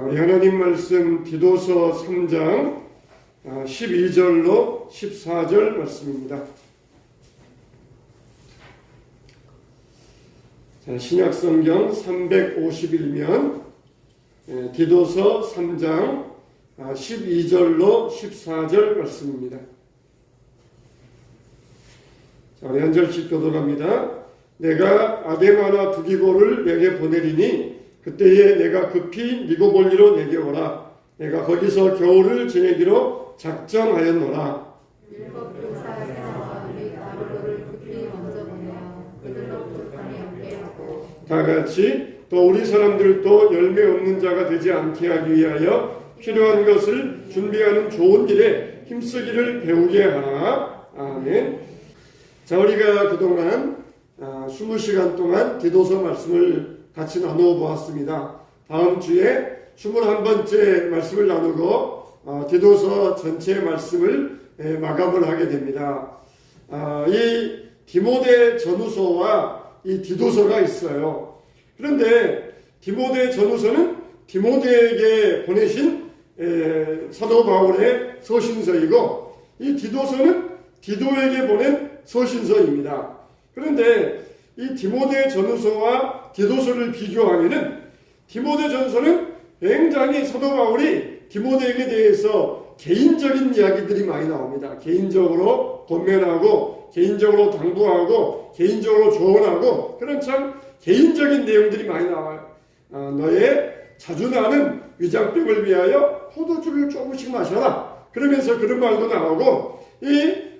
우리 하나님 말씀 디도서 3장 12절로 14절 말씀입니다. 신약성경 351면 디도서 3장 12절로 14절 말씀입니다. 우리 한 절씩 교독합니다. 내가 아데마나 두기고를 내게 보내리니 그때에 내가 급히 니고볼리로 내게 오라. 내가 거기서 겨울을 지내기로 작정하였노라. 율법 교사에서 우리 나루를 급히 먼저 보내어 그들로부터 함께 하고 다 같이 또 우리 사람들도 열매 없는 자가 되지 않게 하기 위하여 필요한 것을 준비하는 좋은 일에 힘쓰기를 배우게 하라. 아멘. 자, 우리가 그동안 20시간 동안 디도서 말씀을 같이 나누어 보았습니다. 다음 주에 21번째 말씀을 나누고 디도서 전체 말씀을 마감을 하게 됩니다. 이 디모데 전후서와 이 디도서가 있어요. 그런데 디모데 전후서는 디모데에게 보내신 사도 바울의 서신서이고 이 디도서는 디도에게 보낸 서신서입니다. 그런데 이 디모데 전후서와 디도서를 비교하면은 디모데 전서는 굉장히 사도 바울이 디모데에게 대해서 개인적인 이야기들이 많이 나옵니다. 개인적으로 권면하고 개인적으로 당부하고 개인적으로 조언하고 그런 참 개인적인 내용들이 많이 나와요. 너의 자주 나는 위장병을 위하여 포도주를 조금씩 마셔라. 그러면서 그런 말도 나오고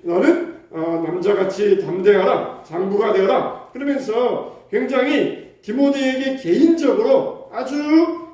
너는 남자같이 담대하라. 장부가 되어라. 그러면서 굉장히 디모데에게 개인적으로 아주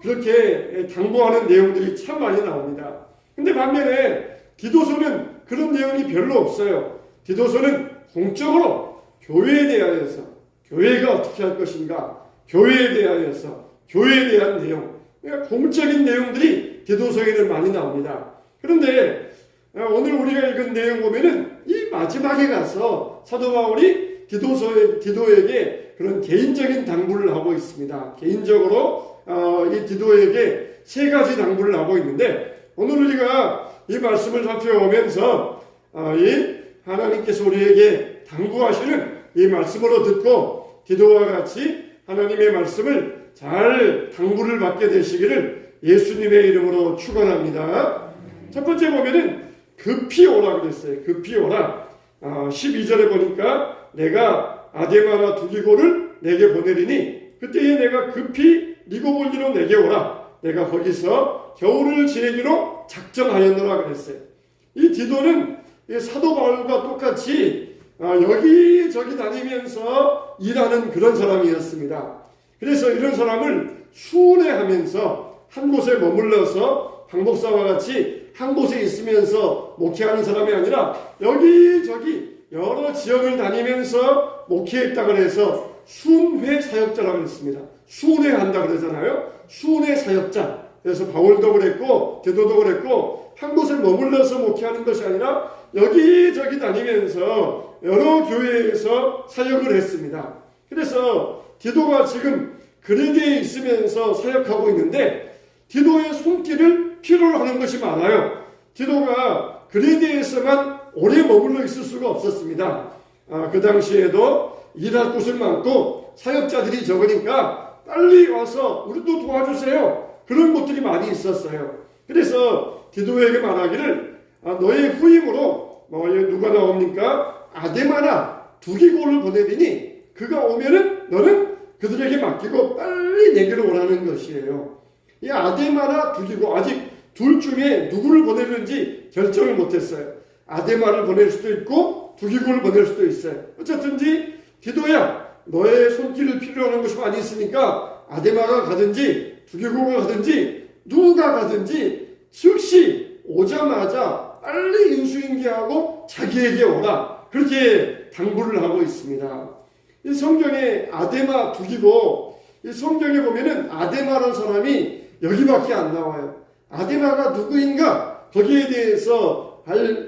그렇게 당부하는 내용들이 참 많이 나옵니다. 근데 반면에 디도서는 그런 내용이 별로 없어요. 디도서는 공적으로 교회에 대하여서 교회가 어떻게 할 것인가, 교회에 대하여서 교회에 대한 내용, 그러니까 공적인 내용들이 디도서에는 많이 나옵니다. 그런데 오늘 우리가 읽은 내용 보면은 이 마지막에 가서 사도 바울이 디도에게 그런 개인적인 당부를 하고 있습니다. 개인적으로 이 디도에게 세 가지 당부를 하고 있는데 오늘 우리가 이 말씀을 살펴보면서 이 하나님께서 우리에게 당부하시는 이 말씀으로 듣고 디도와 같이 하나님의 말씀을 잘 당부를 받게 되시기를 예수님의 이름으로 축원합니다. 첫 번째 보면은 급히 오라 그랬어요. 급히 오라. 12절에 보니까 내가 아데마나 두기고를 내게 보내리니 그때에 내가 급히 니고볼리로 내게 오라. 내가 거기서 겨울을 지내기로 작정하였노라 그랬어요. 이 디도는 사도 바울과 똑같이 여기저기 다니면서 일하는 그런 사람이었습니다. 그래서 이런 사람을 순회하면서 한 곳에 머물러서 박목사와 같이 한 곳에 있으면서 목회하는 사람이 아니라 여기저기 여러 지역을 다니면서 목회했다고 해서 순회 사역자라고 했습니다. 순회한다 그러잖아요. 순회 사역자. 그래서 바울도 그랬고 디도도 그랬고 한 곳에 머물러서 목회하는 것이 아니라 여기저기 다니면서 여러 교회에서 사역을 했습니다. 그래서 디도가 지금 그레데에 있으면서 사역하고 있는데 디도의 손길을 필요로 하는 것이 많아요. 디도가 그레데에서만 오래 머물러 있을 수가 없었습니다. 그 당시에도 일할 곳은 많고 사역자들이 적으니까 빨리 와서 우리도 도와주세요. 그런 곳들이 많이 있었어요. 그래서 디도에게 말하기를 너의 후임으로 누가 나옵니까? 아데마나 두기고를 보내리니 그가 오면은 너는 그들에게 맡기고 빨리 내게로 오라는 것이에요. 이 아데마나 두기고 아직 둘 중에 누구를 보내는지 결정을 못했어요. 아데마를 보낼 수도 있고 두기고를 보낼 수도 있어요. 어쨌든지 디도야 너의 손길을 필요로 하는 것이 많이 있으니까 아데마가 가든지 두기고가 가든지 누가 가든지 즉시 오자마자 빨리 인수인계하고 자기에게 오라. 그렇게 당부를 하고 있습니다. 이 성경에 아데마 두기고 이 성경에 보면은 아데마라는 사람이 여기밖에 안 나와요. 아데마가 누구인가 거기에 대해서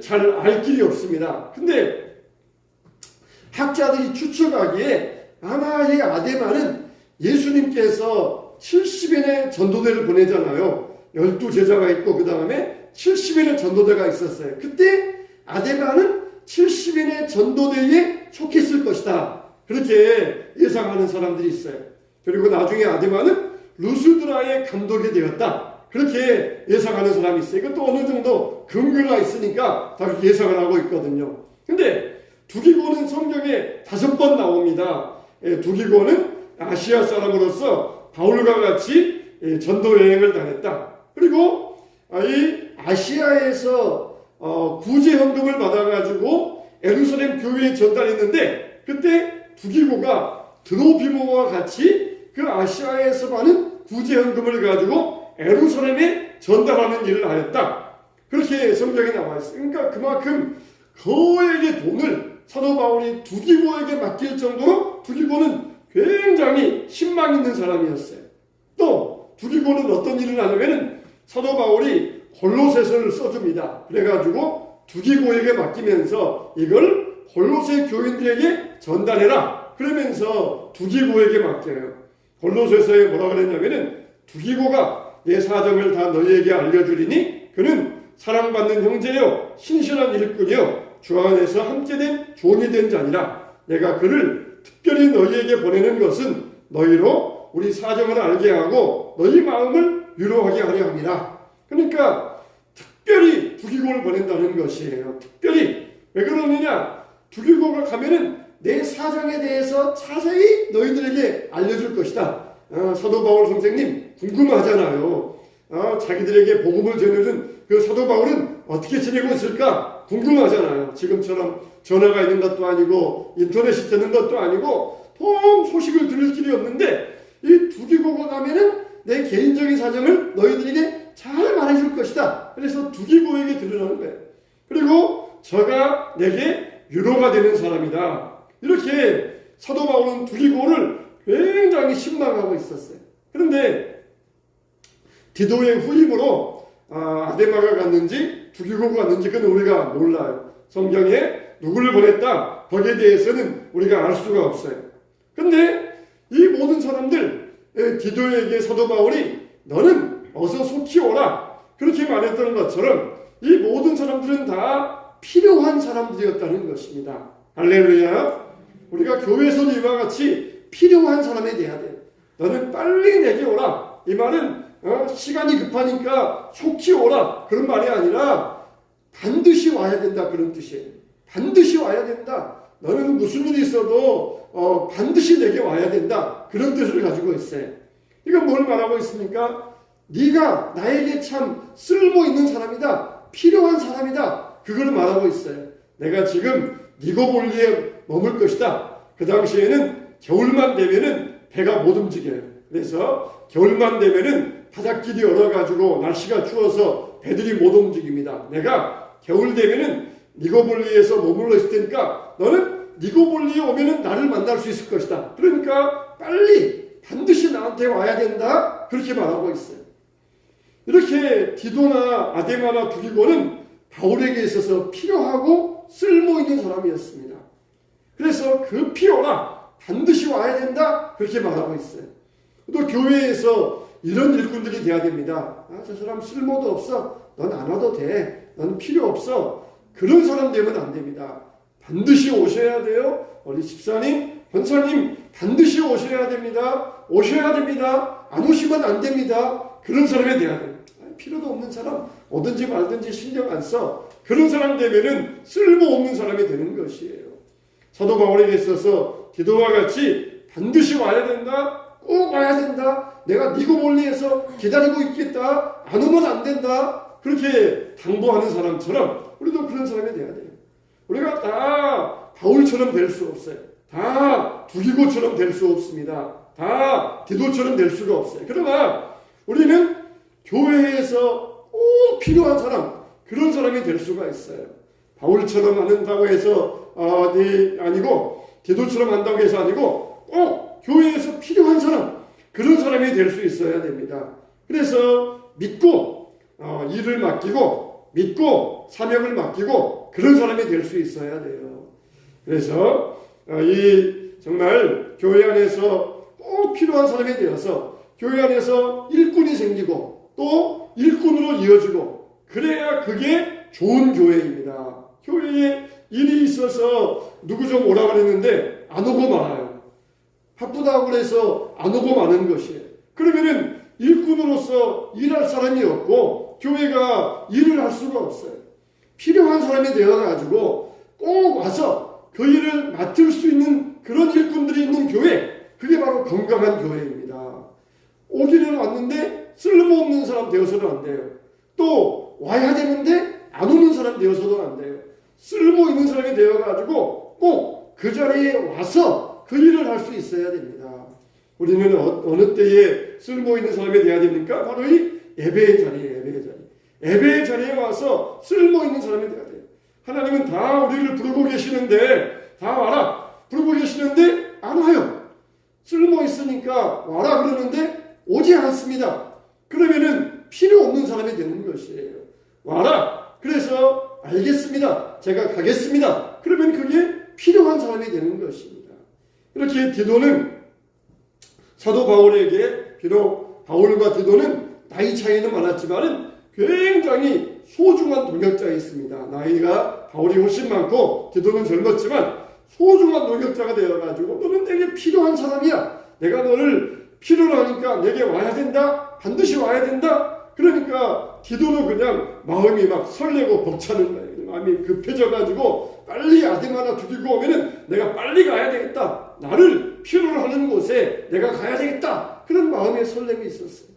잘 알 길이 없습니다. 근데 학자들이 추측하기에 아마 이 아데마는 예수님께서 70인의 전도대를 보내잖아요. 12제자가 있고 그 다음에 70인의 전도대가 있었어요. 그때 아데마는 70인의 전도대에 속했을 것이다. 그렇게 예상하는 사람들이 있어요. 그리고 나중에 아데마는 루스드라의 감독이 되었다. 그렇게 예상하는 사람이 있어요. 이것도 어느 정도 근거가 있으니까 다 예상을 하고 있거든요. 근데 두기고는 성경에 5번 나옵니다. 두기고는 아시아 사람으로서 바울과 같이 전도 여행을 다녔다. 그리고 이 아시아에서 구제 헌금을 받아가지고 예루살렘 교회에 전달했는데 그때 두기고가 드로피모와 같이 그 아시아에서 받은 구제 헌금을 가지고 예루살렘에 전달하는 일을 하였다. 그렇게 성경에 나와 있어요. 그러니까 그만큼 거액의 돈을 사도 바울이 두기고에게 맡길 정도로 두기고는 굉장히 신망 있는 사람이었어요. 또 두기고는 어떤 일을 하냐면은 사도 바울이 골로새서를 써줍니다. 그래가지고 두기고에게 맡기면서 이걸 골로새 교인들에게 전달해라. 그러면서 두기고에게 맡겨요. 골로새서에 뭐라 그랬냐면은 두기고가 내 사정을 다 너희에게 알려주리니 그는 사랑받는 형제요 신실한 일꾼이요 주 안에서 함께된 종이 된 자니라. 내가 그를 특별히 너희에게 보내는 것은 너희로 우리 사정을 알게 하고 너희 마음을 위로하게 하려 함이라. 그러니까 특별히 두기고를 보낸다는 것이에요. 특별히. 왜 그러느냐? 두기고가 가면은 내 사정에 대해서 자세히 너희들에게 알려줄 것이다. 사도 바울 선생님 궁금하잖아요. 자기들에게 복음을 전해준 그 사도 바울은 어떻게 지내고 있을까 궁금하잖아요. 지금처럼 전화가 있는 것도 아니고 인터넷이 되는 것도 아니고 통 소식을 들을 길이 없는데 이 두기고가 가면은 내 개인적인 사정을 너희들에게 잘 말해줄 것이다. 그래서 두기고에게 들으라는 거예요. 그리고 저가 내게 위로가 되는 사람이다. 이렇게 사도 바울은 두기고를 굉장히 신망하고 있었어요. 그런데 디도의 후임으로 아데마가 갔는지 두기고가 갔는지 그건 우리가 몰라요. 성경에 누구를 보냈다 거기에 대해서는 우리가 알 수가 없어요. 근데 이 모든 사람들 디도에게 사도 바울이 너는 어서 속히 오라 그렇게 말했던 것처럼 이 모든 사람들은 다 필요한 사람들이었다는 것입니다. 할렐루야. 우리가 교회에서도 이와 같이 필요한 사람에 대해야 돼요. 너는 빨리 내게 오라. 이 말은 시간이 급하니까 속히 오라 그런 말이 아니라 반드시 와야 된다 그런 뜻이에요. 반드시 와야 된다. 너는 무슨 일이 있어도 반드시 내게 와야 된다 그런 뜻을 가지고 있어요. 이건 뭘 말하고 있습니까? 네가 나에게 참 쓸모 있는 사람이다. 필요한 사람이다. 그걸 말하고 있어요. 내가 지금 니고볼리에 머물 것이다. 그 당시에는 겨울만 되면은 배가 못 움직여요. 그래서 겨울만 되면은 바닷길이 얼어가지고 날씨가 추워서 배들이 못 움직입니다. 내가 겨울 되면은 니고볼리에서 머물러 있을 테니까 너는 니고볼리에 오면은 나를 만날 수 있을 것이다. 그러니까 빨리 반드시 나한테 와야 된다. 그렇게 말하고 있어요. 이렇게 디도나 아데마나 두기고는 바울에게 있어서 필요하고 쓸모 있는 사람이었습니다. 그래서 급히 오라. 반드시 와야 된다. 그렇게 말하고 있어요. 또 교회에서 이런 일꾼들이 돼야 됩니다. 저 사람 쓸모도 없어. 넌 안 와도 돼. 넌 필요 없어. 그런 사람 되면 안 됩니다. 반드시 오셔야 돼요. 우리 집사님, 권사님 반드시 오셔야 됩니다. 오셔야 됩니다. 안 오시면 안 됩니다. 그런 사람이 돼야 돼요. 필요도 없는 사람 오든지 말든지 신경 안 써. 그런 사람 되면은 쓸모없는 사람이 되는 것이에요. 사도 바울에게 있어서 디도와 같이 반드시 와야 된다. 꼭 와야 된다. 내가 니고볼리에서 기다리고 있겠다. 안 오면 안 된다. 그렇게 당부하는 사람처럼 우리도 그런 사람이 돼야 돼요. 우리가 다 바울처럼 될 수 없어요. 다 두기고처럼 될 수 없습니다. 다 디도처럼 될 수가 없어요. 그러나 우리는 교회에서 꼭 필요한 사람, 그런 사람이 될 수가 있어요. 바울처럼 한다고 해서 아니고 디도처럼 한다고 해서 아니고 꼭 교회에서 필요한 사람, 그런 사람이 될 수 있어야 됩니다. 그래서 믿고 일을 맡기고 믿고 사명을 맡기고 그런 사람이 될 수 있어야 돼요. 그래서 이 정말 교회 안에서 꼭 필요한 사람이 되어서 교회 안에서 일꾼이 생기고 또 일꾼으로 이어지고 그래야 그게 좋은 교회입니다. 교회에 일이 있어서 누구 좀 오라고 그랬는데 안 오고 말아요. 바쁘다고 그래서 안 오고 마는 것이에요. 그러면은 일꾼으로서 일할 사람이 없고 교회가 일을 할 수가 없어요. 필요한 사람이 되어가지고 꼭 와서 그 일을 맡을 수 있는 그런 일꾼들이 있는 교회, 그게 바로 건강한 교회입니다. 오기는 왔는데 쓸모없는 사람 되어서는 안 돼요. 또 와야 되는데 안 오는 사람 되어서도 안 돼요. 쓸모 있는 사람이 되어가지고 꼭 그 자리에 와서 그 일을 할 수 있어야 됩니다. 우리는 어느 때에 쓸모 있는 사람이 되어야 됩니까? 바로 이 예배의 자리에, 예배의 자리. 예배의 자리에 와서 쓸모 있는 사람이 되어야 돼요. 하나님은 다 우리를 부르고 계시는데, 다 와라 부르고 계시는데 안 와요. 쓸모 있으니까 와라 그러는데 오지 않습니다. 그러면은 필요 없는 사람이 되는 것이에요. 와라. 그래서 알겠습니다. 제가 가겠습니다. 그러면 그게 필요한 사람이 되는 것입니다. 이렇게 디도는 사도 바울에게, 비록 바울과 디도는 나이 차이는 많았지만은 굉장히 소중한 동역자였습니다. 나이가 바울이 훨씬 많고 디도는 젊었지만 소중한 동역자가 되어가지고 너는 내게 필요한 사람이야. 내가 너를 필요로 하니까 내게 와야 된다. 반드시 와야 된다. 그러니까 디도도 그냥 마음이 막 설레고 벅차는 거예요. 마음이 급해져가지고 빨리 아들 하나 죽이고 오면은 내가 빨리 가야 되겠다. 나를 필요로 하는 곳에 내가 가야 되겠다. 그런 마음의 설렘이 있었어요.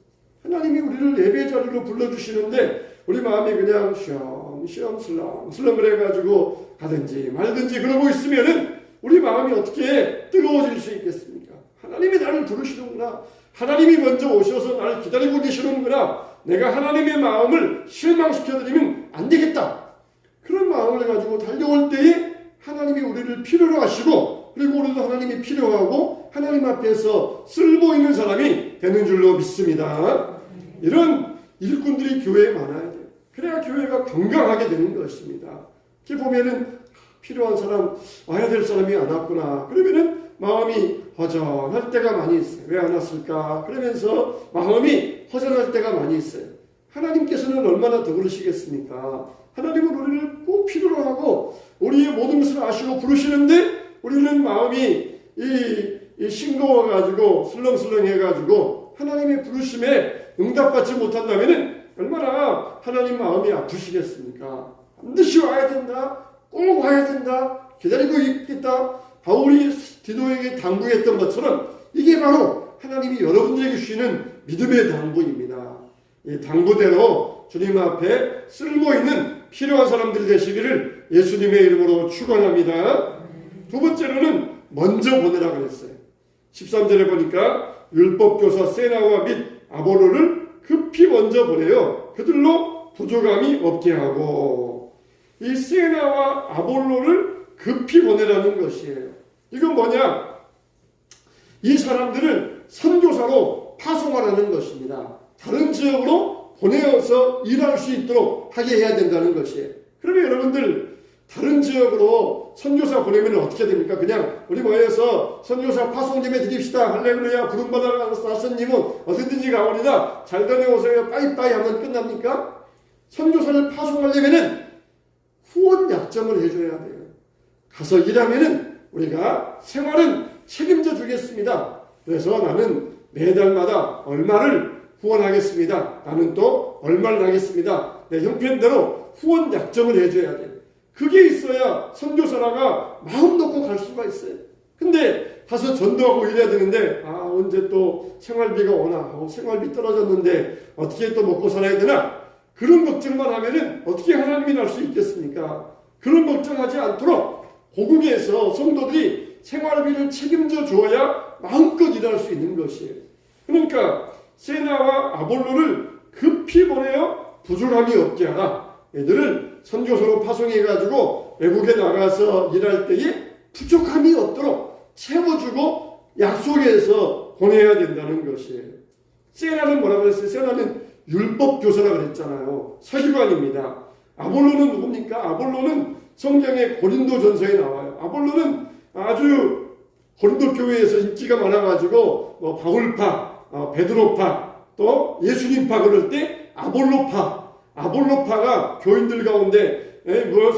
하나님이 우리를 예배 자리로 불러주시는데 우리 마음이 그냥 쉬엄쉬엄 슬렁슬렁 그래가지고 가든지 말든지 그러고 있으면은 우리 마음이 어떻게 뜨거워질 수 있겠습니까? 하나님이 나를 부르시는구나. 하나님이 먼저 오셔서 나를 기다리고 계시는구나. 내가 하나님의 마음을 실망시켜드리면 안 되겠다. 그런 마음을 가지고 달려올 때에 하나님이 우리를 필요로 하시고 그리고 우리도 하나님이 필요하고 하나님 앞에서 쓸모있는 사람이 되는 줄로 믿습니다. 이런 일꾼들이 교회에 많아야 돼요. 그래야 교회가 건강하게 되는 것입니다. 이렇게 보면은 필요한 사람, 와야 될 사람이 안 왔구나. 그러면은 마음이 허전할 때가 많이 있어요. 왜 안 왔을까? 그러면서 마음이 허전할 때가 많이 있어요. 하나님께서는 얼마나 더 그러시겠습니까? 하나님은 우리를 꼭 필요로 하고 우리의 모든 것을 아시고 부르시는데 우리는 마음이 싱거워가지고 슬렁슬렁해가지고 하나님의 부르심에 응답받지 못한다면 얼마나 하나님 마음이 아프시겠습니까? 반드시 와야 된다. 꼭 와야 된다. 기다리고 있겠다. 바울이 디도에게 당부했던 것처럼 이게 바로 하나님이 여러분들에게 주시는 믿음의 당부입니다. 이 당부대로 주님 앞에 쓸모있는 필요한 사람들이 되시기를 예수님의 이름으로 축원합니다. 두 번째로는 먼저 보내라 그랬어요. 13절에 보니까 율법교사 세나와 및 아볼로를 급히 먼저 보내요. 그들로 부족함이 없게 하고 이 세나와 아볼로를 급히 보내라는 것이에요. 이건 뭐냐? 이 사람들을 선교사로 파송하라는 것입니다. 다른 지역으로 보내어서 일할 수 있도록 하게 해야 된다는 것이에요. 그러면 여러분들 다른 지역으로 선교사 보내면 어떻게 됩니까? 그냥 우리 모여서 선교사 파송 좀 해드립시다. 할렐루야 부름받아 나선님은 어디든지 가오리다. 잘 다녀오세요. 빠이빠이 하면 끝납니까? 선교사를 파송하려면은 후원 약정을 해줘야 돼요. 가서 일하면은 우리가 생활은 책임져 주겠습니다. 그래서 나는 매달마다 얼마를 후원하겠습니다. 나는 또 얼마를 하겠습니다. 내 형편대로 후원 약정을 해줘야 돼요. 그게 있어야 선교사라가 마음 놓고 갈 수가 있어요. 근데 가서 전도하고 이래야 되는데 언제 또 생활비가 오나 생활비 떨어졌는데 어떻게 또 먹고 살아야 되나 그런 걱정만 하면은 어떻게 하나님이 날 수 있겠습니까? 그런 걱정하지 않도록 고국에서 성도들이 생활비를 책임져 주어야 마음껏 일할 수 있는 것이에요. 그러니까 세나와 아볼로를 급히 보내어 부족함이 없게 하라. 애들을 선교사로 파송해가지고 외국에 나가서 일할 때에 부족함이 없도록 채워주고 약속해서 보내야 된다는 것이에요. 세나는 뭐라고 그랬어요? 세나는 율법교사라 그랬잖아요. 서기관입니다. 아볼로는 누굽니까? 아볼로는 성경의 고린도 전서에 나와요. 아볼로는 아주 고린도 교회에서 인기가 많아가지고 바울파 베드로파, 또 예수님파 그럴 때 아볼로파가 교인들 가운데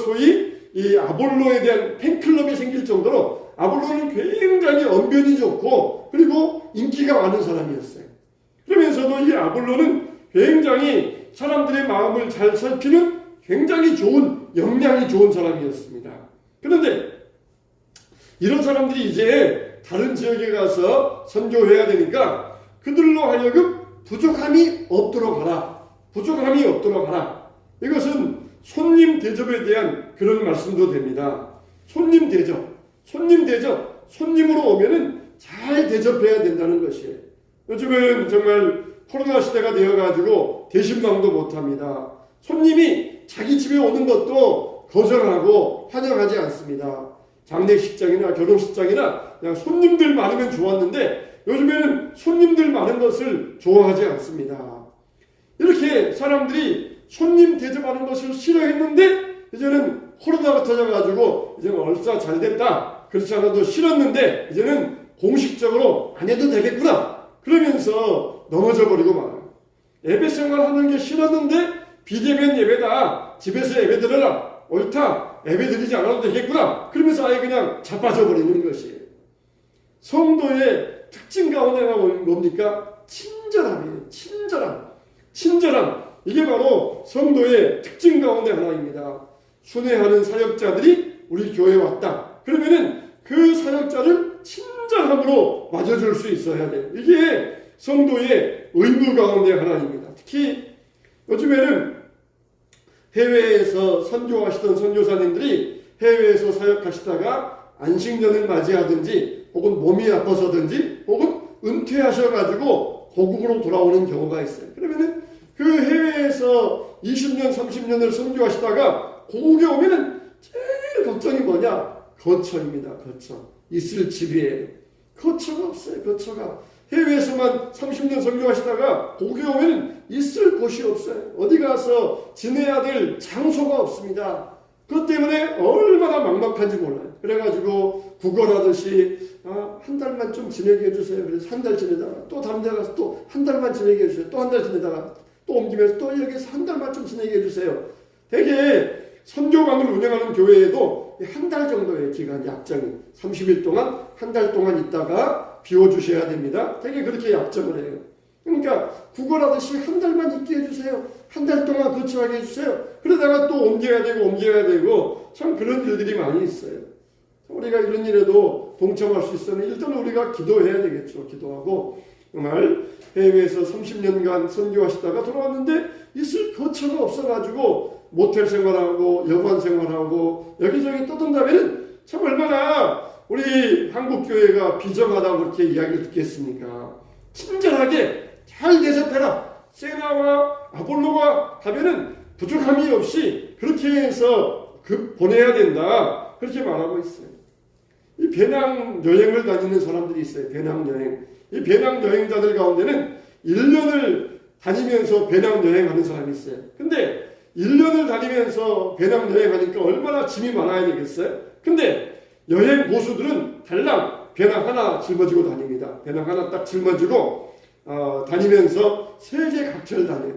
소위 이 아볼로에 대한 팬클럽이 생길 정도로 아볼로는 굉장히 언변이 좋고 그리고 인기가 많은 사람이었어요. 그러면서도 이 아볼로는 굉장히 사람들의 마음을 잘 살피는 굉장히 좋은 역량이 좋은 사람이었습니다. 그런데 이런 사람들이 이제 다른 지역에 가서 선교해야 되니까 그들로 하여금 부족함이 없도록 하라. 이것은 손님 대접에 대한 그런 말씀도 됩니다. 손님 대접. 손님으로 오면은 잘 대접해야 된다는 것이에요. 요즘은 정말 코로나 시대가 되어가지고 대신방도 못합니다. 손님이 자기 집에 오는 것도 거절하고 환영하지 않습니다. 장례식장이나 결혼식장이나 그냥 손님들 많으면 좋았는데 요즘에는 손님들 많은 것을 좋아하지 않습니다. 이렇게 사람들이 손님 대접하는 것을 싫어했는데 이제는 코로나가 터져가지고 이제는 얼싸 잘 됐다. 그렇지 않아도 싫었는데 이제는 공식적으로 안 해도 되겠구나. 그러면서 넘어져 버리고 말아요. 예배 생활하는 게 싫었는데 비대면 예배다. 집에서 예배 드려라. 옳다. 예배 드리지 않아도 되겠구나. 그러면서 아예 그냥 자빠져 버리는 것이에요. 성도의 특징 가운데가 뭡니까? 친절함이에요. 친절함. 이게 바로 성도의 특징 가운데 하나입니다. 순회하는 사역자들이 우리 교회에 왔다. 그러면은 그 사역자를 친절함으로 맞아줄 수 있어야 돼요. 이게 성도의 의무 가운데 하나입니다. 특히 요즘에는 해외에서 선교하시던 선교사님들이 해외에서 사역하시다가 안식년을 맞이하든지 혹은 몸이 아파서든지 혹은 은퇴하셔가지고 고국으로 돌아오는 경우가 있어요. 그러면은 그 해외에서 20년, 30년을 선교하시다가 고국에 오면은 제일 걱정이 뭐냐? 거처입니다. 거처. 있을 집이에요. 거처가 없어요. 거처가. 해외에서만 30년 선교하시다가 고국에 오면은 있을 곳이 없어요. 어디 가서 지내야 될 장소가 없습니다. 그것 때문에 얼마나 막막한지 몰라요. 그래가지고 구걸하듯이 한 달만 좀 지내게 해주세요. 그래서 한 달 지내다가 또 다른 데 가서 또 한 달만 지내게 해주세요. 또 한 달 지내다가 또 옮기면서 또 여기서 한 달만 좀 지내게 해주세요. 되게 선교관을 운영하는 교회에도 한 달 정도의 기간 약정이 30일 동안 한 달 동안 있다가 비워주셔야 됩니다. 되게 그렇게 약정을 해요. 그러니까 구걸하듯이 한 달만 있게 해주세요. 한 달 동안 거처하게 해주세요. 그러다가 또 옮겨야 되고 참 그런 일들이 많이 있어요. 우리가 이런 일에도 동참할 수 있으면 일단 우리가 기도해야 되겠죠. 기도하고 정말 해외에서 30년간 선교하시다가 돌아왔는데 있을 거처가 없어가지고 모텔 생활하고 여관 생활하고 여기저기 떠든다면 참 얼마나 우리 한국교회가 비정하다고 그렇게 이야기를 듣겠습니까? 친절하게 잘 대접해라. 세나와 아볼로가 가면은 부족함이 없이 그렇게 해서 보내야 된다. 그렇게 말하고 있어요. 이 배낭 여행을 다니는 사람들이 있어요. 배낭 여행. 이 배낭 여행자들 가운데는 1년을 다니면서 배낭 여행하는 사람이 있어요. 근데 1년을 다니면서 배낭 여행하니까 얼마나 짐이 많아야 되겠어요? 근데 여행 고수들은 달랑 배낭 하나 짊어지고 다닙니다. 배낭 하나 딱 짊어지고 다니면서 세계 각지를 다녀요.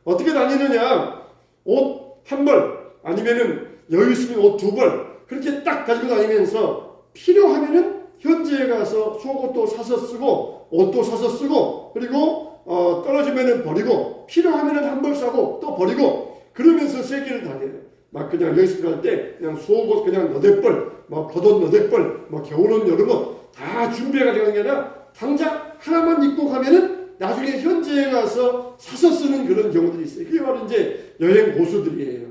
어떻게 다니느냐? 옷 한 벌 아니면은 여유 있으면 옷 두 벌 그렇게 딱 가지고 다니면서 필요하면은 현지에 가서 속옷도 사서 쓰고 옷도 사서 쓰고 그리고 떨어지면은 버리고 필요하면은 한 벌 사고 또 버리고 그러면서 세계를 다녀요. 막 그냥 여기서 갈 때 그냥 속옷 그냥 너댓 벌, 뭐 겉옷 너댓 벌, 뭐 겨울옷 여름옷 다 준비해가지고 가는 게 아니라 당장 하나만 입고 가면은 나중에 현지에 가서 사서 쓰는 그런 경우들이 있어요. 그게 바로 이제 여행 고수들이에요.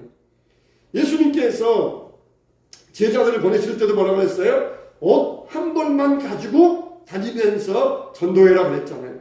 예수님께서 제자들을 보내실 때도 뭐라고 했어요? 옷 한 벌만 가지고 다니면서 전도해라 그랬잖아요.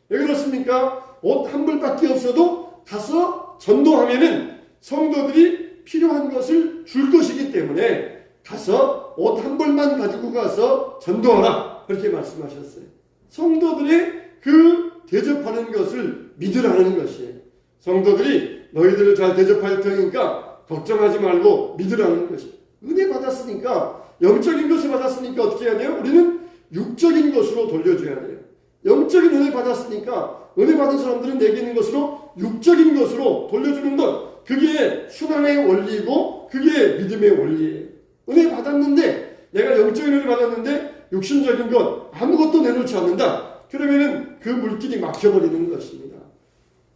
왜 그렇습니까? 옷 한 벌밖에 없어도 가서 전도하면은 성도들이 필요한 것을 줄 것이기 때문에 가서 옷 한 벌만 가지고 가서 전도하라 그렇게 말씀하셨어요. 성도들의 그 대접하는 것을 믿으라는 것이에요. 성도들이 너희들을 잘 대접할 테니까 걱정하지 말고 믿으라는 것이에요. 은혜 받았으니까 영적인 것을 받았으니까 어떻게 해야 돼요? 우리는 육적인 것으로 돌려줘야 돼요. 영적인 은혜 받았으니까 은혜 받은 사람들은 내게 있는 것으로 육적인 것으로 돌려주는 것, 그게 순환의 원리이고 그게 믿음의 원리예요. 은혜 받았는데, 내가 영적인 은혜 받았는데 육신적인 것 아무것도 내놓지 않는다. 그러면은 그 물길이 막혀버리는 것입니다.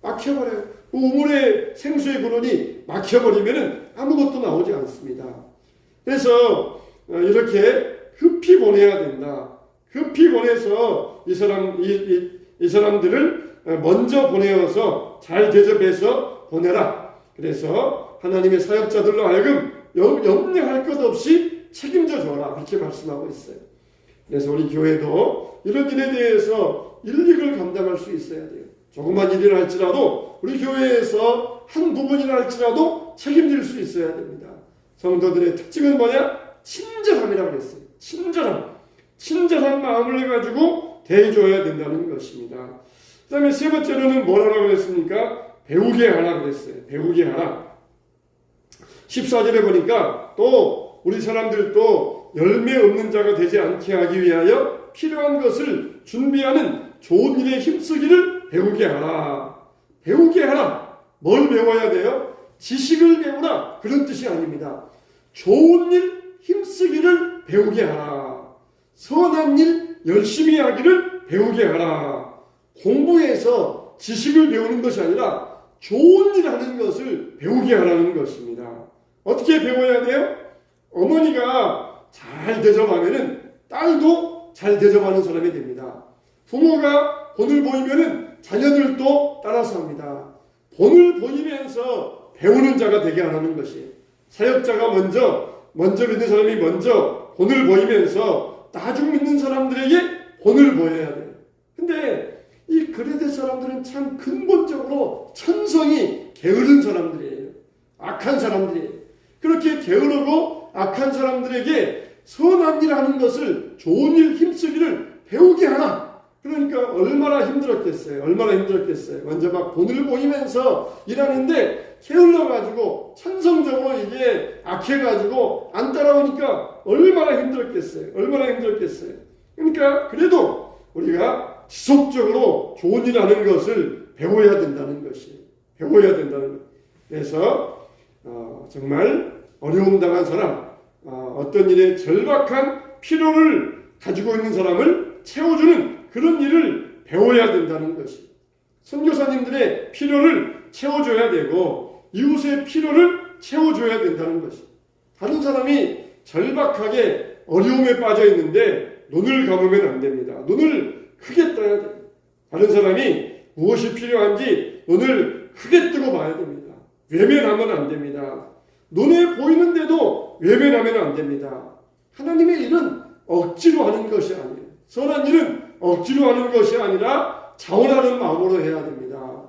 막혀버려요. 그 우물의 생수의 근원이 막혀버리면은 아무것도 나오지 않습니다. 그래서 이렇게 급히 보내야 된다. 급히 보내서 이 사람들을 먼저 보내어서 잘 대접해서 보내라. 그래서 하나님의 사역자들로 하여금 염려할 것 없이 책임져 줘라. 그렇게 말씀하고 있어요. 그래서 우리 교회도 이런 일에 대해서 일익을 감당할 수 있어야 돼요. 조그만 일이라 할지라도 우리 교회에서 한 부분이라 할지라도 책임질 수 있어야 됩니다. 성도들의 특징은 뭐냐? 친절함이라고 그랬어요. 친절한 마음을 가지고 대해줘야 된다는 것입니다. 그 다음에 세 번째로는 뭐라고 그랬습니까? 배우게 하라 그랬어요. 배우게 하라. 14절에 보니까 또 우리 사람들도 열매 없는 자가 되지 않게 하기 위하여 필요한 것을 준비하는 좋은 일에 힘쓰기를 배우게 하라. 배우게 하라. 뭘 배워야 돼요? 지식을 배우라. 그런 뜻이 아닙니다. 좋은 일 힘쓰기를 배우게 하라. 선한 일 열심히 하기를 배우게 하라. 공부해서 지식을 배우는 것이 아니라 좋은 일 하는 것을 배우게 하라는 것입니다. 어떻게 배워야 돼요? 어머니가 잘 대접하면은 딸도 잘 대접하는 사람이 됩니다. 부모가 본을 보이면은 자녀들도 따라서 합니다. 본을 보이면서 배우는 자가 되게 하라는 것이, 사역자가 먼저 믿는 사람이 먼저 본을 보이면서 나중 믿는 사람들에게 본을 보여야 돼요. 근데 이 그레데 사람들은 참 근본적으로 천성이 게으른 사람들이에요. 악한 사람들이에요. 그렇게 게으르고 악한 사람들에게 선한 일 하는 것을, 좋은 일 힘쓰기를 배우게 하라. 그러니까 얼마나 힘들었겠어요. 먼저 막 본을 보이면서 일하는데 게을러가지고 천성적으로 이게 악해가지고 안 따라오니까 얼마나 힘들었겠어요. 그러니까 그래도 우리가 지속적으로 좋은 일 하는 것을 배워야 된다는 것이, 그래서 정말 어려움 당한 사람, 어떤 일에 절박한 필요를 가지고 있는 사람을 채워주는 그런 일을 배워야 된다는 것이, 선교사님들의 필요를 채워줘야 되고 이웃의 필요를 채워줘야 된다는 것이, 다른 사람이 절박하게 어려움에 빠져 있는데 눈을 감으면 안 됩니다. 눈을 크게 떠야 돼요. 다른 사람이 무엇이 필요한지 눈을 크게 뜨고 봐야 됩니다. 외면하면 안 됩니다. 눈에 보이는데도 외면하면 안 됩니다. 하나님의 일은 억지로 하는 것이 아니에요. 선한 일은 억지로 하는 것이 아니라 자원하는 마음으로 해야 됩니다.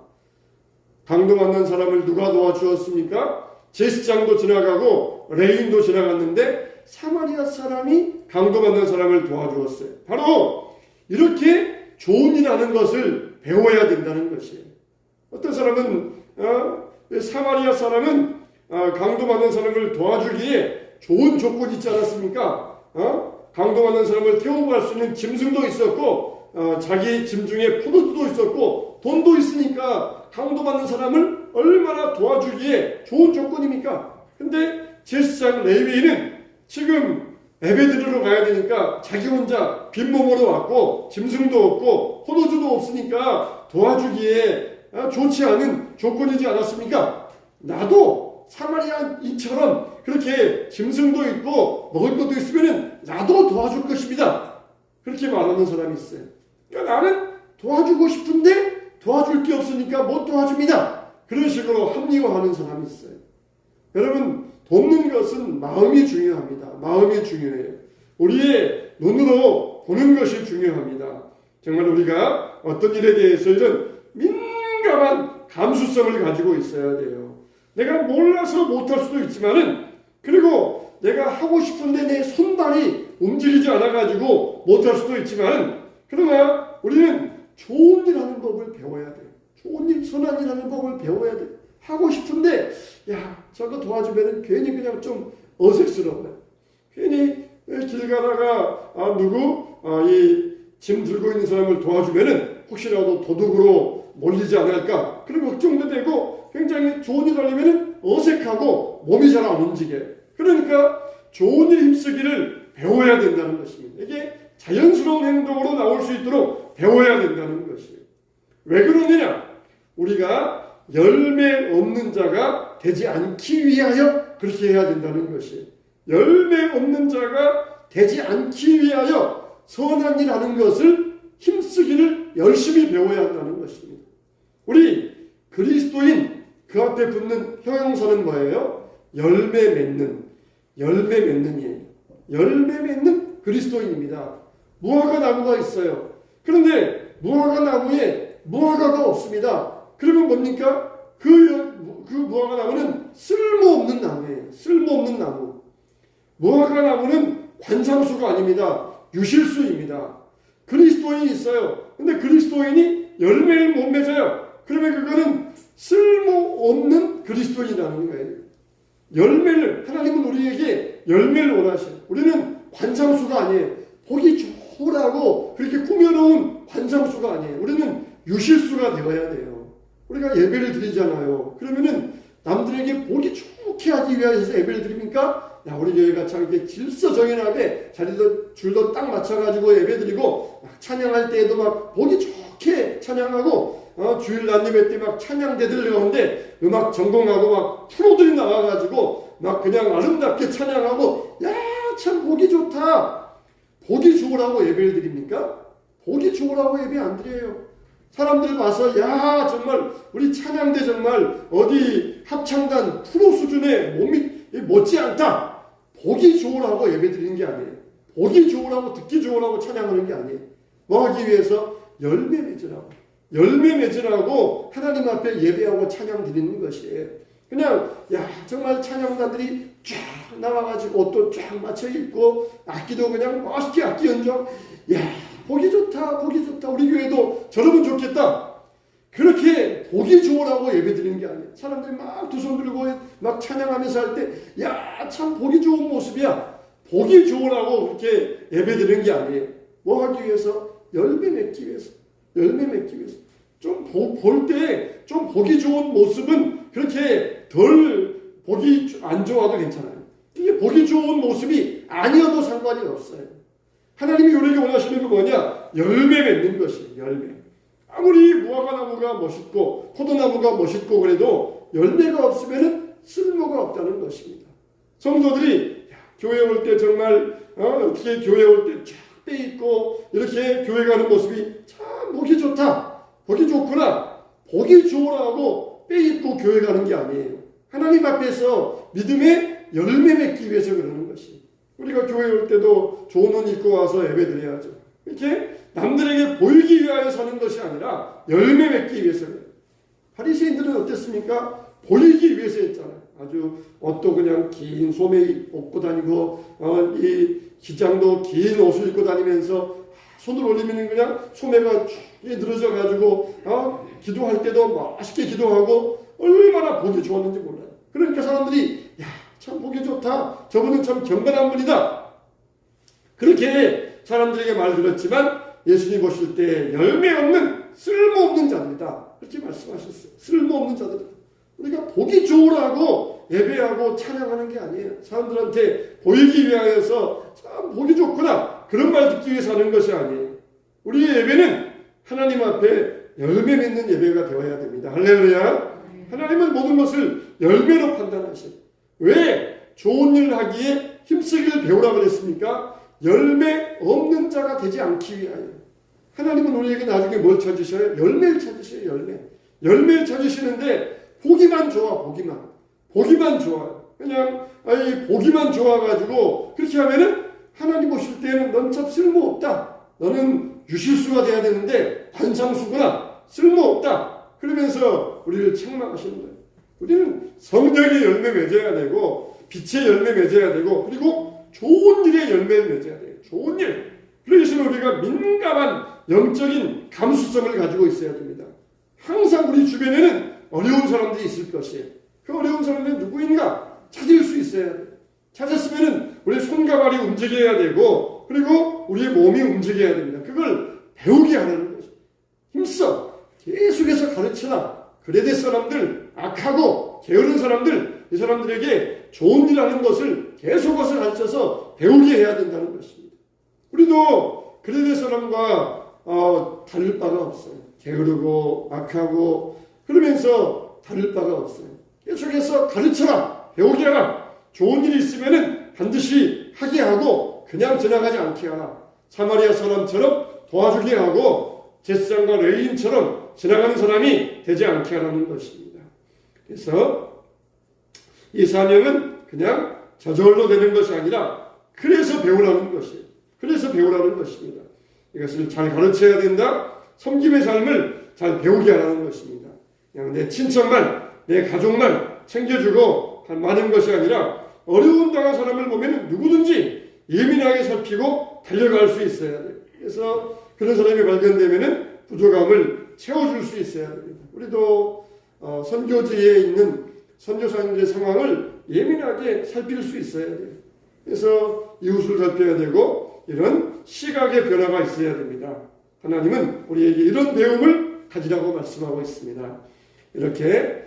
강도 만난 사람을 누가 도와주었습니까? 제스장도 지나가고 레인도 지나갔는데 사마리아 사람이 강도 만난 사람을 도와주었어요. 바로 이렇게 좋은 일 하는 것을 배워야 된다는 것이에요. 어떤 사람은 사마리아 사람은 강도 만난 사람을 도와주기에 좋은 조건이 있지 않았습니까? 강도 만난 사람을 태우고 갈 수 있는 짐승도 있었고 자기 짐 중에 포도주도 있었고 돈도 있으니까 강도 받는 사람을 얼마나 도와주기에 좋은 조건입니까? 근데 제사장 레위인은 지금 예배드리러 가야 되니까 자기 혼자 빈몸으로 왔고 짐승도 없고 포도주도 없으니까 도와주기에 좋지 않은 조건이지 않았습니까? 나도 사마리아인처럼 그렇게 짐승도 있고 먹을 것도 있으면 나도 도와줄 것입니다. 그렇게 말하는 사람이 있어요. 그러니까 나는 도와주고 싶은데 도와줄 게 없으니까 못 도와줍니다. 그런 식으로 합리화하는 사람이 있어요. 여러분, 돕는 것은 마음이 중요합니다. 마음이 중요해요. 우리의 눈으로 보는 것이 중요합니다. 정말 우리가 어떤 일에 대해서 이런 민감한 감수성을 가지고 있어야 돼요. 내가 몰라서 못할 수도 있지만은, 그리고 내가 하고 싶은데 내 손발이 움직이지 않아가지고 못할 수도 있지만, 그러나 우리는 좋은 일 하는 법을 배워야 돼요. 좋은 일, 선한 일 하는 법을 배워야 돼요. 하고 싶은데 저거 도와주면 괜히 그냥 좀 어색스러워요. 괜히 길 가다가 짐 들고 있는 사람을 도와주면은 혹시라도 도둑으로 몰리지 않을까 그런 걱정도 되고 굉장히 좋은 일 하려면은 어색하고 몸이 잘 안 움직여. 그러니까 좋은 일 힘쓰기를 배워야 된다는 것입니다. 이게 자연스러운 행동으로 나올 수 있도록 배워야 된다는 것이에요. 왜 그러느냐? 우리가 열매 없는 자가 되지 않기 위하여 그렇게 해야 된다는 것이에요. 열매 없는 자가 되지 않기 위하여 선한 일 하는 것을 힘쓰기를 열심히 배워야 한다는 것입니다. 우리 그리스도인 그 앞에 붙는 형용사는 뭐예요? 열매 맺는 이에요. 열매 맺는 그리스도인입니다. 무화과 나무가 있어요. 그런데 무화과 나무에 무화과가 없습니다. 그러면 뭡니까? 그 무화과 나무는 쓸모없는 나무예요. 쓸모없는 나무. 무화과 나무는 관상수가 아닙니다. 유실수입니다. 그리스도인이 있어요. 근데 그리스도인이 열매를 못 맺어요. 그러면 그거는 쓸모없는 그리스도인이라는 거예요. 열매를, 하나님은 우리에게 열매를 원하셔요. 우리는 관상수가 아니에요. 보기 좋으라고 그렇게 꾸며놓은 관상수가 아니에요. 우리는 유실수가 되어야 돼요. 우리가 예배를 드리잖아요. 그러면은 남들에게 보기 좋게 하기 위해서 예배를 드립니까? 야, 우리 교회가 참 이렇게 질서정연하게 자리도 줄도 딱 맞춰가지고 예배 드리고 막 찬양할 때에도 막 보기 좋게 찬양하고 주일 난예배 때 막 찬양대들 나오는데 음악 전공하고 막 프로들이 나와가지고 막 그냥 아름답게 찬양하고 야, 참 보기 좋다. 보기 좋으라고 예배를 드립니까? 보기 좋으라고 예배 안 드려요. 사람들 봐서 야, 정말 우리 찬양대 정말 어디 합창단 프로 수준의 몸이 못지않다. 보기 좋으라고 예배 드리는 게 아니에요. 보기 좋으라고 듣기 좋으라고 찬양하는 게 아니에요. 뭐 하기 위해서? 열매 맺으라고. 열매 맺으라고 하나님 앞에 예배하고 찬양 드리는 것이에요. 그냥 야, 정말 찬양단들이 쫙 나와가지고 옷도 쫙 맞춰 입고 악기도 그냥 멋있게 악기 연주하고 야, 보기 좋다, 보기 좋다. 우리 교회도 저러면 좋겠다. 그렇게 보기 좋으라고 예배 드리는 게 아니에요. 사람들이 막 두 손 들고 막 찬양하면서 할 때 야, 참 보기 좋은 모습이야. 보기 좋으라고 그렇게 예배 드리는 게 아니에요. 뭐 하기 위해서? 열매 맺기 위해서. 열매 맺기 위해서. 좀 볼 때 좀 보기 좋은 모습은 그렇게 덜 보기 안 좋아도 괜찮아요. 이게 보기 좋은 모습이 아니어도 상관이 없어요. 하나님이 우리에게 원하시는 건 뭐냐? 열매 맺는 것이에요. 열매. 아무리 무화과 나무가 멋있고 포도나무가 멋있고 그래도 열매가 없으면 쓸모가 없다는 것입니다. 성도들이 교회 올 때 정말 어떻게 교회 올 때 쫙 빼입고 이렇게 교회 가는 모습이 참 보기 좋다. 보기 좋구나. 보기 좋으라고 빼입고 교회 가는 게 아니에요. 하나님 앞에서 믿음의 열매 맺기 위해서 그러는 것이. 우리가 교회 올 때도 좋은 옷 입고 와서 예배 드려야죠. 이렇게 남들에게 보이기 위하여 사는 것이 아니라 열매 맺기 위해서. 바리새인들은 어땠습니까? 보이기 위해서 했잖아요. 아주 옷도 그냥 긴 소매 입고 다니고 이 기장도 긴 옷을 입고 다니면서 손을 올리면 그냥 소매가 쭉 늘어져 가지고 기도할 때도 멋있게 기도하고 얼마나 보기 좋았는지 몰라요. 그러니까 사람들이 야, 참 보기 좋다. 저분은 참 경건한 분이다. 그렇게 사람들에게 말 들었지만 예수님 보실 때 열매 없는 쓸모없는 자들이다. 그렇게 말씀하셨어요. 쓸모없는 자들이다. 우리가 보기 좋으라고 예배하고 찬양하는 게 아니에요. 사람들한테 보이기 위하여서 참 보기 좋구나. 그런 말 듣기 위해서 하는 것이 아니에요. 우리의 예배는 하나님 앞에 열매 맺는 예배가 되어야 됩니다. 할렐루야. 하나님은 모든 것을 열매로 판단하셔요. 왜 좋은 일을 하기에 힘쓰기를 배우라 그랬습니까? 열매 없는 자가 되지 않기 위하여. 하나님은 우리에게 나중에 뭘 찾으셔요? 열매를 찾으셔요. 열매를 찾으시는데 보기만 좋아. 보기만 좋아요. 그냥 보기만 좋아가지고 그렇게 하면은 하나님 보실 때는 넌 참 쓸모없다. 너는 유실수가 돼야 되는데 관상수구나. 쓸모없다. 그러면서 우리를 책망하시는 거예요. 우리는 성령의 열매 맺어야 되고 빛의 열매 맺어야 되고 그리고 좋은 일의 열매를 맺어야 돼요. 좋은 일. 그래서 우리가 민감한 영적인 감수성을 가지고 있어야 됩니다. 항상 우리 주변에는 어려운 사람들이 있을 것이에요. 그 어려운 사람들은 누구인가 찾을 수 있어야 돼요. 찾았으면 우리 손과 발이 움직여야 되고 그리고 우리의 몸이 움직여야 됩니다. 그걸 배우게 하는 것입니다. 힘써 계속해서 가르쳐라. 그레데 사람들, 악하고 게으른 사람들, 이 사람들에게 좋은 일 하는 것을 계속 것을 가르쳐서 배우게 해야 된다는 것입니다. 우리도 그레데 사람과 다를 바가 없어요. 게으르고 악하고 그러면서 다를 바가 없어요. 계속해서 가르쳐라. 배우게 하라. 좋은 일이 있으면은 반드시 하게 하고 그냥 지나가지 않게 하라. 사마리아 사람처럼 도와주게 하고 제사장과 레위인처럼 지나가는 사람이 되지 않게 하라는 것입니다. 그래서 이 사명은 그냥 저절로 되는 것이 아니라 그래서 배우라는 것이에요. 그래서 배우라는 것입니다. 이것을 잘 가르쳐야 된다. 섬김의 삶을 잘 배우게 하라는 것입니다. 그냥 내 친척만, 내 가족만 챙겨주고 많은 것이 아니라 어려움 당한 사람을 보면 누구든지 예민하게 살피고 달려갈 수 있어야 돼요. 그래서 그런 사람이 발견되면 부족함을 채워줄 수 있어야 됩니다. 우리도 선교지에 있는 선교사님들의 상황을 예민하게 살필 수 있어야 돼요. 그래서 이웃을 살펴야 되고 이런 시각의 변화가 있어야 됩니다. 하나님은 우리에게 이런 배움을 가지라고 말씀하고 있습니다. 이렇게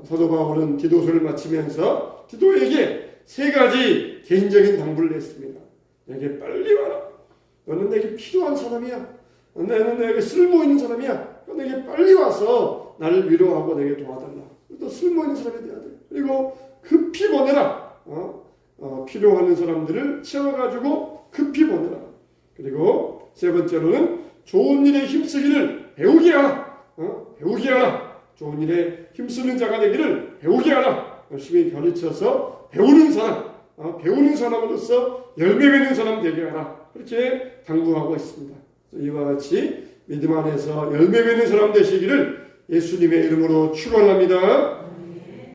사도 바울은 디도서를 마치면서 디도에게 3가지 개인적인 당부를 했습니다. 내게 빨리 와라. 너는 내게 필요한 사람이야. 너는 내게 쓸모있는 사람이야. 내게 빨리 와서 나를 위로하고 내게 도와달라. 또 쓸모있는 사람이 돼야 돼. 그리고 급히 보내라. 필요한 사람들을 채워가지고 급히 보내라. 그리고 3번째로는 좋은 일에 힘쓰기를 배우게 하라. 배우게 하라. 좋은 일에 힘쓰는 자가 되기를 배우게 하라. 열심히 가르쳐서 배우는 사람, 배우는 사람으로서 열매 맺는 사람 되게 하라. 그렇게 당부하고 있습니다. 이와 같이 믿음 안에서 열매 맺는 사람 되시기를 예수님의 이름으로 축원합니다.